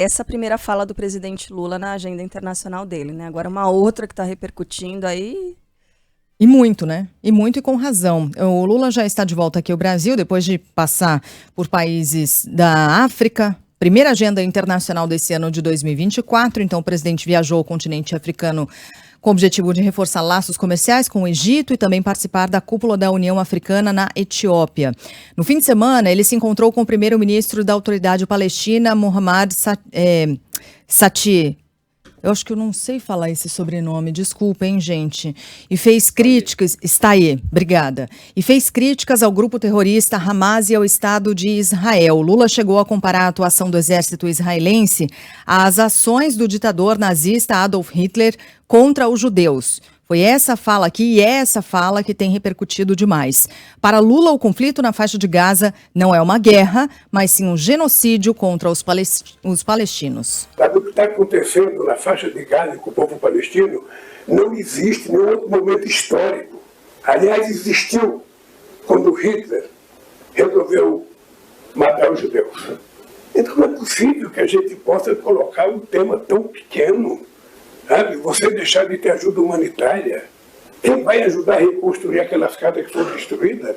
essa primeira fala do presidente Lula na agenda internacional dele, né? Agora uma outra que está repercutindo aí. E muito, né? E muito e com razão. O Lula já está de volta aqui ao Brasil, depois de passar por países da África. Primeira agenda internacional desse ano de 2024. Então, o presidente viajou ao continente africano com o objetivo de reforçar laços comerciais com o Egito e também participar da cúpula da União Africana na Etiópia. No fim de semana, ele se encontrou com o primeiro-ministro da Autoridade Palestina, Mohammad Sati. Eu acho que eu não sei falar esse sobrenome, desculpa, hein, gente. E fez críticas... Staye, obrigada. E fez críticas ao grupo terrorista Hamas e ao Estado de Israel. Lula chegou a comparar a atuação do exército israelense às ações do ditador nazista Adolf Hitler contra os judeus. Foi essa fala aqui e é essa fala que tem repercutido demais. Para Lula, o conflito na faixa de Gaza não é uma guerra, mas sim um genocídio contra os palestinos. Sabe o que está acontecendo na faixa de Gaza com o povo palestino? Não existe nenhum outro momento histórico. Aliás, existiu quando Hitler resolveu matar os judeus. Então não é possível que a gente possa colocar um tema tão pequeno. Sabe? Você deixar de ter ajuda humanitária. Quem vai ajudar a reconstruir aquelas casas que foram destruídas?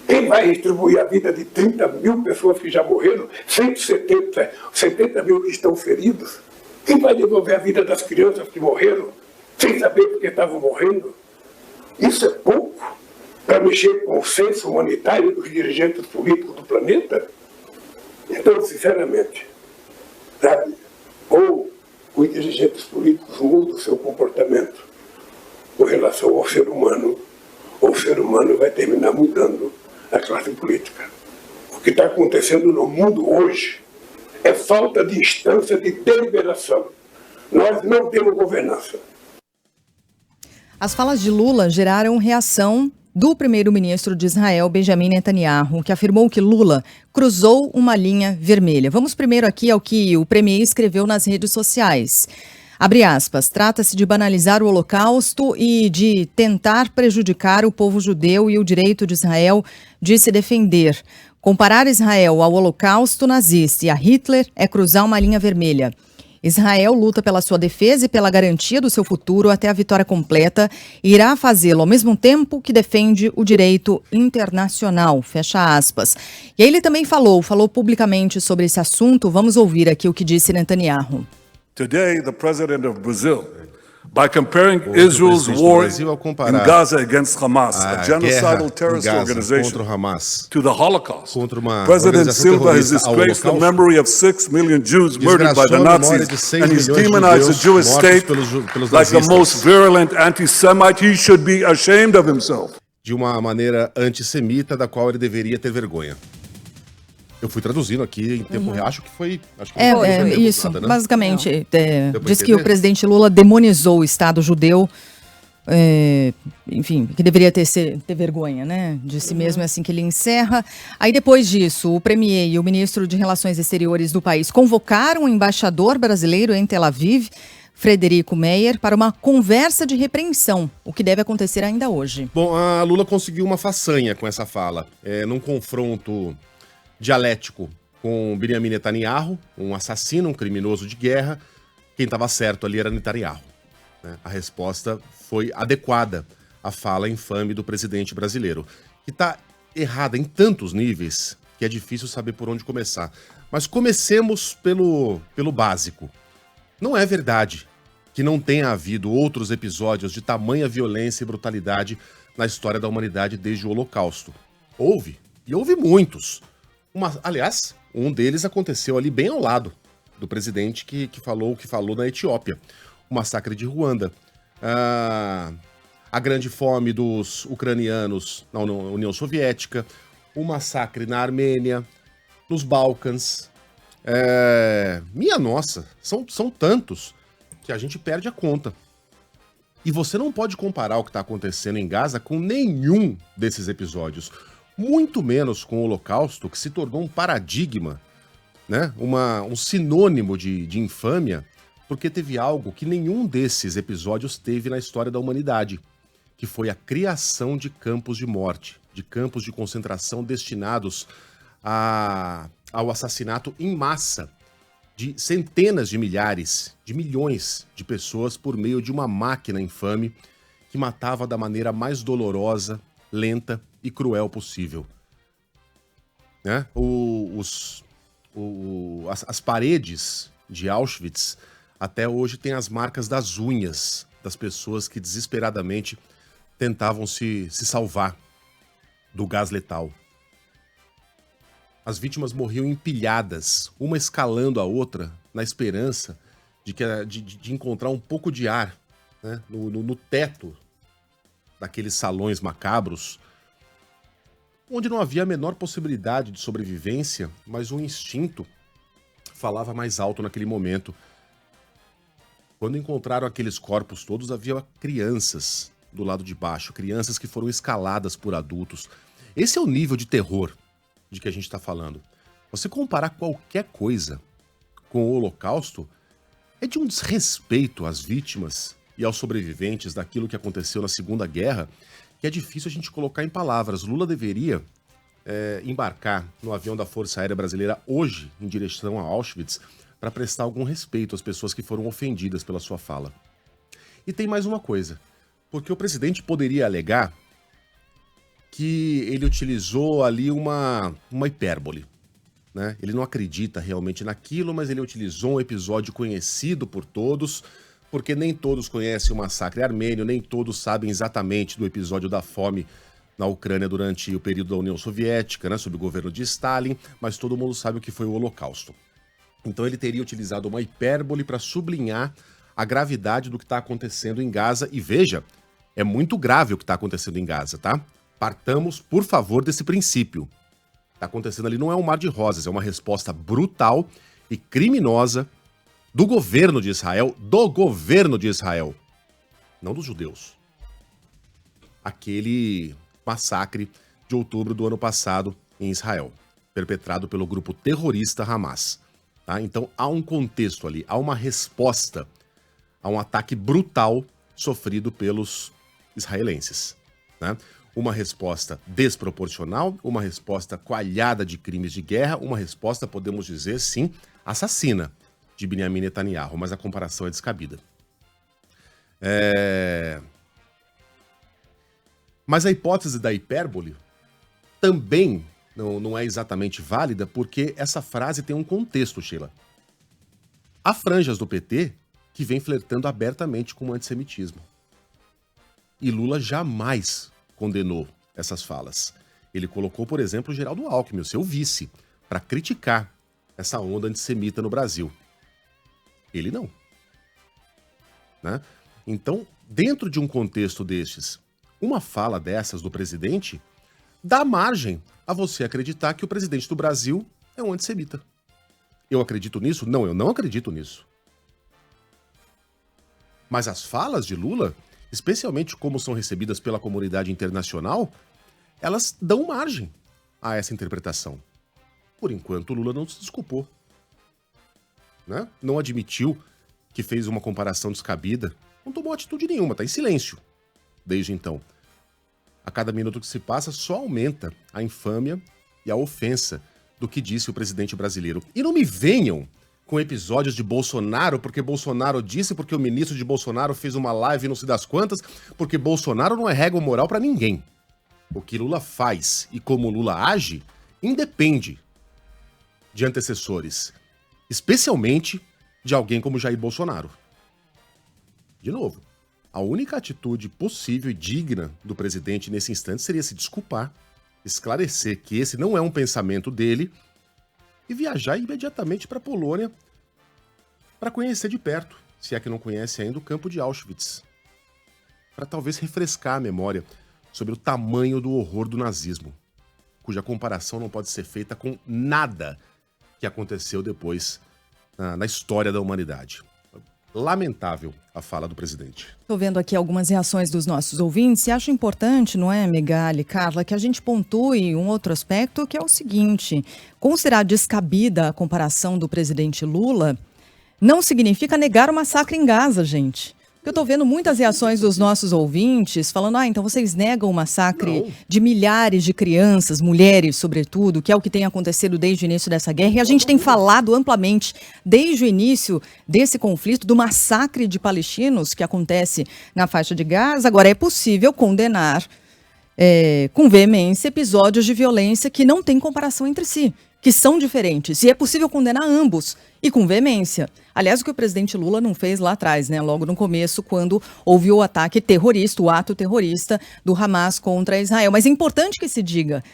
Quem vai distribuir a vida de 30 mil pessoas que já morreram, 70 mil que estão feridos? Quem vai devolver a vida das crianças que morreram, sem saber por que estavam morrendo? Isso é pouco para mexer com o senso humanitário dos dirigentes políticos do planeta? Então, sinceramente, sabe? Ou os dirigentes políticos mudam o seu comportamento com relação ao ser humano, ou o ser humano vai terminar mudando a classe política. O que está acontecendo no mundo hoje é falta de instância de deliberação. Nós não temos governança. As falas de Lula geraram reação do primeiro-ministro de Israel, Benjamin Netanyahu, que afirmou que Lula cruzou uma linha vermelha. Vamos primeiro aqui ao que o premier escreveu nas redes sociais. Abre aspas, trata-se de banalizar o Holocausto e de tentar prejudicar o povo judeu e o direito de Israel de se defender. Comparar Israel ao Holocausto nazista e a Hitler é cruzar uma linha vermelha. Israel luta pela sua defesa e pela garantia do seu futuro até a vitória completa e irá fazê-lo ao mesmo tempo que defende o direito internacional, fecha aspas. E aí ele também falou publicamente sobre esse assunto. Vamos ouvir aqui o que disse Netanyahu. Today, the president of Brazil, by comparing Israel's war in Gaza against Hamas, a genocidal terrorist organization, to the Holocaust, President Silva has disgraced the memory of 6 million Jews murdered by the Nazis, and he's demonized the Jewish state like the most virulent anti-Semite. He should be ashamed of himself. De uma maneira antissemita da qual ele deveria ter vergonha. Eu fui traduzindo aqui em tempo real, acho que foi isso, nada, né? Basicamente, diz que o presidente Lula demonizou o Estado judeu, enfim, que deveria ter vergonha, né, de si mesmo, é assim que ele encerra. Aí depois disso, o premier e o ministro de Relações Exteriores do país convocaram o embaixador brasileiro em Tel Aviv, Frederico Meyer, para uma conversa de repreensão, o que deve acontecer ainda hoje. Bom, a Lula conseguiu uma façanha com essa fala, num confronto dialético com Benjamin Netanyahu, um assassino, um criminoso de guerra. Quem estava certo ali era Netanyahu, né? A resposta foi adequada à fala infame do presidente brasileiro, que está errada em tantos níveis que é difícil saber por onde começar. Mas comecemos pelo básico. Não é verdade que não tenha havido outros episódios de tamanha violência e brutalidade na história da humanidade desde o Holocausto. Houve, e houve muitos. Aliás, um deles aconteceu ali bem ao lado do presidente que falou o que falou na Etiópia. O massacre de Ruanda. A grande fome dos ucranianos na União Soviética. O massacre na Armênia. Nos Balcãs. Minha nossa, são tantos que a gente perde a conta. E você não pode comparar o que está acontecendo em Gaza com nenhum desses episódios. Muito menos com o Holocausto, que se tornou um paradigma, né? Um sinônimo de infâmia, porque teve algo que nenhum desses episódios teve na história da humanidade, que foi a criação de campos de morte, de campos de concentração destinados ao assassinato em massa de centenas de milhares, de milhões de pessoas por meio de uma máquina infame que matava da maneira mais dolorosa, lenta e cruel possível. Né? As paredes de Auschwitz até hoje têm as marcas das unhas das pessoas que desesperadamente tentavam se salvar do gás letal. As vítimas morriam empilhadas, uma escalando a outra, na esperança de encontrar um pouco de ar, né, no teto daqueles salões macabros, onde não havia a menor possibilidade de sobrevivência, mas o instinto falava mais alto naquele momento. Quando encontraram aqueles corpos todos, havia crianças do lado de baixo, crianças que foram escaladas por adultos. Esse é o nível de terror de que a gente está falando. Você comparar qualquer coisa com o Holocausto é de um desrespeito às vítimas e aos sobreviventes daquilo que aconteceu na Segunda Guerra, que é difícil a gente colocar em palavras. Lula deveria embarcar no avião da Força Aérea Brasileira hoje em direção a Auschwitz para prestar algum respeito às pessoas que foram ofendidas pela sua fala. E tem mais uma coisa, porque o presidente poderia alegar que ele utilizou ali uma hipérbole, né? Ele não acredita realmente naquilo, mas ele utilizou um episódio conhecido por todos, porque nem todos conhecem o massacre armênio, nem todos sabem exatamente do episódio da fome na Ucrânia durante o período da União Soviética, né, sob o governo de Stalin, mas todo mundo sabe o que foi o Holocausto. Então ele teria utilizado uma hipérbole para sublinhar a gravidade do que está acontecendo em Gaza. E veja, é muito grave o que está acontecendo em Gaza, tá? Partamos, por favor, desse princípio. O que está acontecendo ali não é um mar de rosas, é uma resposta brutal e criminosa do governo de Israel, não dos judeus. Aquele massacre de outubro do ano passado em Israel, perpetrado pelo grupo terrorista Hamas. Tá? Então há um contexto ali, há uma resposta a um ataque brutal sofrido pelos israelenses. Né? Uma resposta desproporcional, uma resposta coalhada de crimes de guerra, uma resposta, podemos dizer, sim, assassina de Benjamin Netanyahu, mas a comparação é descabida. Mas a hipótese da hipérbole também não é exatamente válida, porque essa frase tem um contexto, Sheila. Há franjas do PT que vem flertando abertamente com o antissemitismo. E Lula jamais condenou essas falas. Ele colocou, por exemplo, o Geraldo Alckmin, o seu vice, para criticar essa onda antissemita no Brasil. Ele não. Né? Então, dentro de um contexto destes, uma fala dessas do presidente dá margem a você acreditar que o presidente do Brasil é um antissemita. Eu acredito nisso? Não, eu não acredito nisso. Mas as falas de Lula, especialmente como são recebidas pela comunidade internacional, elas dão margem a essa interpretação. Por enquanto, o Lula não se desculpou. Né? Não admitiu que fez uma comparação descabida, não tomou atitude nenhuma, está em silêncio desde então. A cada minuto que se passa, só aumenta a infâmia e a ofensa do que disse o presidente brasileiro. E não me venham com episódios de Bolsonaro, porque Bolsonaro disse, porque o ministro de Bolsonaro fez uma live não sei das quantas, porque Bolsonaro não é régua moral para ninguém. O que Lula faz e como Lula age independe de antecessores, especialmente de alguém como Jair Bolsonaro. De novo, a única atitude possível e digna do presidente nesse instante seria se desculpar, esclarecer que esse não é um pensamento dele e viajar imediatamente para a Polônia para conhecer de perto, se é que não conhece ainda, o campo de Auschwitz, para talvez refrescar a memória sobre o tamanho do horror do nazismo, cuja comparação não pode ser feita com nada que aconteceu depois na história da humanidade. Lamentável a fala do presidente. Estou vendo aqui algumas reações dos nossos ouvintes e acho importante, não é, Megali, Carla, que a gente pontue um outro aspecto, que é o seguinte: considerar descabida a comparação do presidente Lula não significa negar o massacre em Gaza, gente. Eu estou vendo muitas reações dos nossos ouvintes falando, então vocês negam o massacre de milhares de crianças, mulheres sobretudo, que é o que tem acontecido desde o início dessa guerra. E a gente tem falado amplamente, desde o início desse conflito, do massacre de palestinos que acontece na faixa de Gaza. Agora, é possível condenar com veemência episódios de violência que não têm comparação entre si, que são diferentes. E é possível condenar ambos, e com veemência. Aliás, o que o presidente Lula não fez lá atrás, né? Logo no começo, quando houve o ataque terrorista, o ato terrorista do Hamas contra Israel. Mas é importante que se diga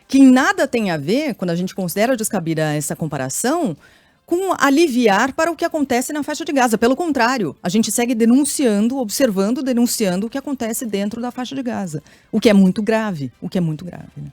que em nada tem a ver, quando a gente considera descabida essa comparação, com aliviar para o que acontece na faixa de Gaza. Pelo contrário, a gente segue denunciando, observando, denunciando o que acontece dentro da faixa de Gaza. O que é muito grave, né?